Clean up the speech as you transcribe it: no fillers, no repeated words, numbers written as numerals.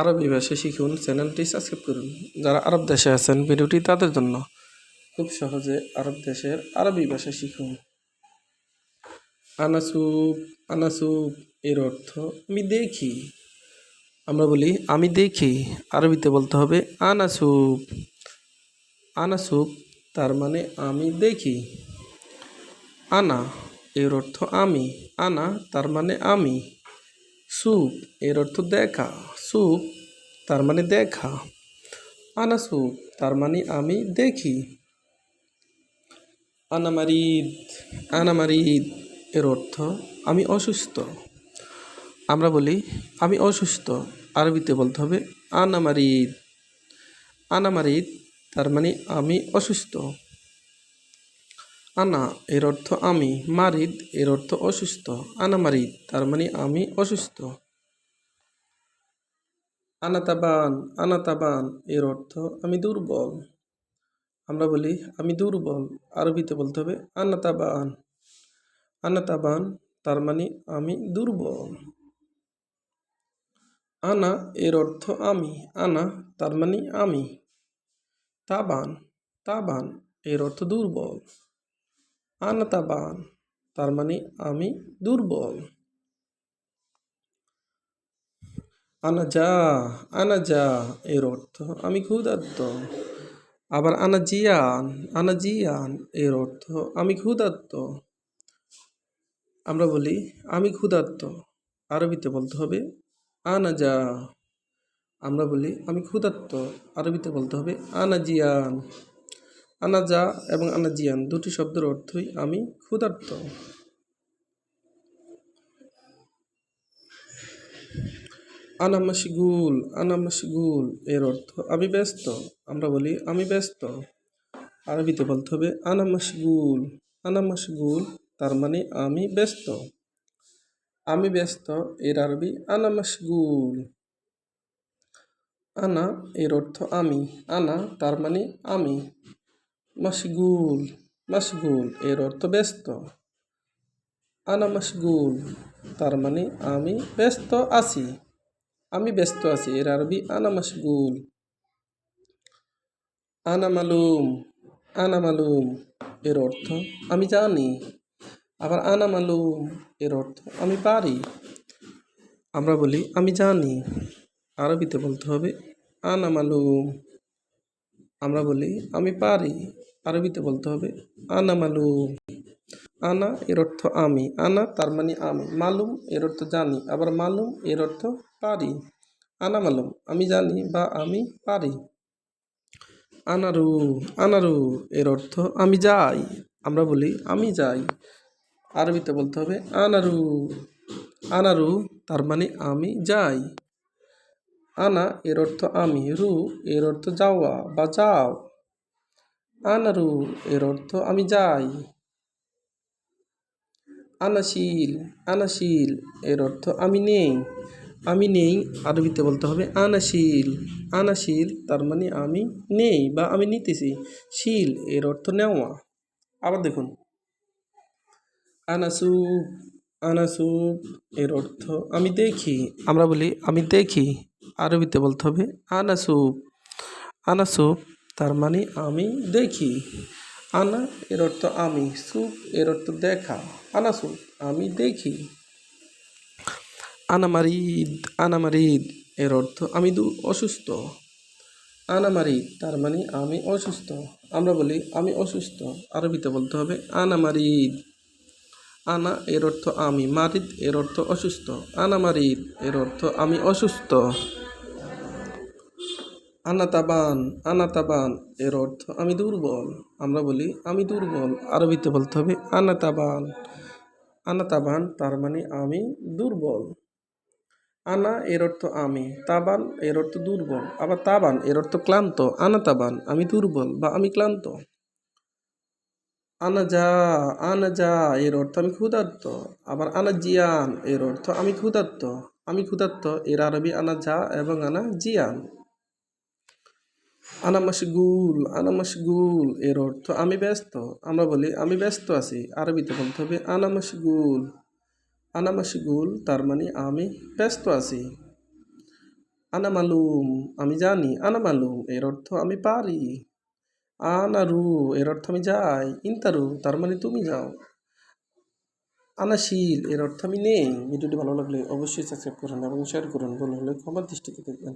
আরবি ভাষা শিখুন চ্যানেলটি সাবস্ক্রাইব করুন। যারা আরব দেশে আছেন ভিডিওটি তাদের জন্য। খুব সহজে আরব দেশের আরবি ভাষা শিখুন। আনাসুব আনাসুব এর অর্থ আমি দেখি। আমরা বলি আমি দেখি, আরবিতে বলতে হবে আনাসুব। আনাসুব তার মানে আমি দেখি। আনা এর অর্থ আমি, আনা তার মানে আমি। সুপ এর অর্থ দেখা, সুপ তার মানে দেখা। আনাসুপ তার মানে আমি দেখি। আনামারিদ আনামারিদ এর অর্থ আমি অসুস্থ। আমরা বলি আমি অসুস্থ, আরবিতে বলতে হবে আনামারিদ। আনামারিদ তার মানে আমি অসুস্থ। আনা এর অর্থ আমি, মারিদ এর অর্থ অসুস্থ। আনামারিদ তার মানে আমি অসুস্থ। আনাতাবান আনাতাবান এর অর্থ আমি দুর্বল। আমরা বলি আমি দুর্বল, আরবিতে বলতে হবে আনাতাবান। আনাতাবান তার মানে আমি দুর্বল। আনা এর অর্থ আমি, আনা তার মানে আমি। তাবান তাবান এর অর্থ দুর্বল। আনাতাবান তার মানে আমি দুর্বল। আনাজা এর অর্থ আমি ক্ষুধার্ত। আবার আনাজিয়ান এর অর্থ আমি ক্ষুধার্ত। আমরা বলি আমি ক্ষুধার্ত, আরবিতে বলতে হবে আনাজা। আমরা বলি আমি ক্ষুধার্ত, আরবিতে বলতে হবে আনাজিয়ান। আনাজা এবং আনাজিয়ান দুটি শব্দের অর্থই আমি ক্ষুধার্ত। আনামাশগুল এর অর্থ আমি ব্যস্ত। আমরা বলি আমি ব্যস্ত, আরবিতে বলতে হবে আনামাশগুল। আনামাশগুল তার মানে আমি ব্যস্ত। আমি ব্যস্ত এর আরবি আনামাশগুল। আনা এর অর্থ আমি, আনা তার মানে আমি। মাশগুল মাশগুল এর অর্থ ব্যস্ত। আনা মাশগুল তার মানে আমি ব্যস্ত আছি। আমি ব্যস্ত আছি এর আরবি আনা মাশগুল। আনা মালুম এর অর্থ আমি জানি। আবার আনা মালুম এর অর্থ আমি পারি। আমরা বলি আমি জানি, আরবিতে বলতে হবে আনা মালুম। আমরা বলি আমি পারি, আরবিতে বলতে হবে আনা মালুম। আনা এর অর্থ আমি, আনা তার মানে আমি। মালুম এর অর্থ জানি, আবার মালুম এর অর্থ পারি। আনা মালুম আমি জানি বা আমি পারি। আনারু এর অর্থ আমি যাই। আমরা বলি আমি যাই, আরবিতে বলতে হবে আনারু তার মানে আমি যাই। আনা এর অর্থ আমি, রু এর অর্থ যাওয়া বা যাও। আনারু এর অর্থ আমি যাই। আনাশিল এর অর্থ আমি নেই। আমি নেই, আরবিতে বলতে হবে আনাশিল তার মানে আমি নেই বা আমি নিতেছি। শিল এর অর্থ নেওয়া। আবার দেখুন আনাসুব এর অর্থ আমি দেখি। আমরা বলি আমি দেখি, আরবিতে বলতে হবে আনাসুব তার মানে আমি দেখি। আনা এর অর্থ আমি, সুপ এর অর্থ দেখা। আনাসুব আমি দেখি। আনামারিদ এর অর্থ আমি অসুস্থ। আনামারিদ তার মানে আমি অসুস্থ। আমরা বলি আমি অসুস্থ, আরবিতে বলতে হবে আনামারিদ। আনা এর অর্থ আমি, মারিদ এর অর্থ অসুস্থ। আনামারিদ এর অর্থ আমি অসুস্থ। আনাতাবান এর অর্থ আমি দুর্বল। আমরা বলি আমি দুর্বল, আরবিতে বলতে হবে আনাতাবান তার মানে আমি দুর্বল। আনা এর অর্থ আমি, তাবান এর অর্থ দুর্বল। আবার তাবান এর অর্থ ক্লান্ত। আনাতাবান আমি দুর্বল বা আমি ক্লান্ত। আনাজা এর অর্থ আমি ক্ষুধার্ত। আবার আনাজিয়ান এর অর্থ আমি ক্ষুধার্ত এর আরবি আনাজা এবং আনাজিয়ান। আনামাশগুল এর অর্থ আমি ব্যস্ত। আমরা বলি আমি ব্যস্ত আছি, আরবিতে বলতে হবে আনামাশগুল তার মানে আমি ব্যস্ত আছি। আনা মালুম আমি জানি, আনা মালুম এর অর্থ আমি পারি। আনারু এর অর্থ আমি যাই, ইন্তারু তার মানে তুমি যাও। আনাশীল এর অর্থ আমি নেই। ভিডিওটি ভালো লাগলে অবশ্যই সাবস্ক্রাইব করুন এবং শেয়ার করুন। ভুল হলে ক্ষমার দৃষ্টিতে দেখবেন।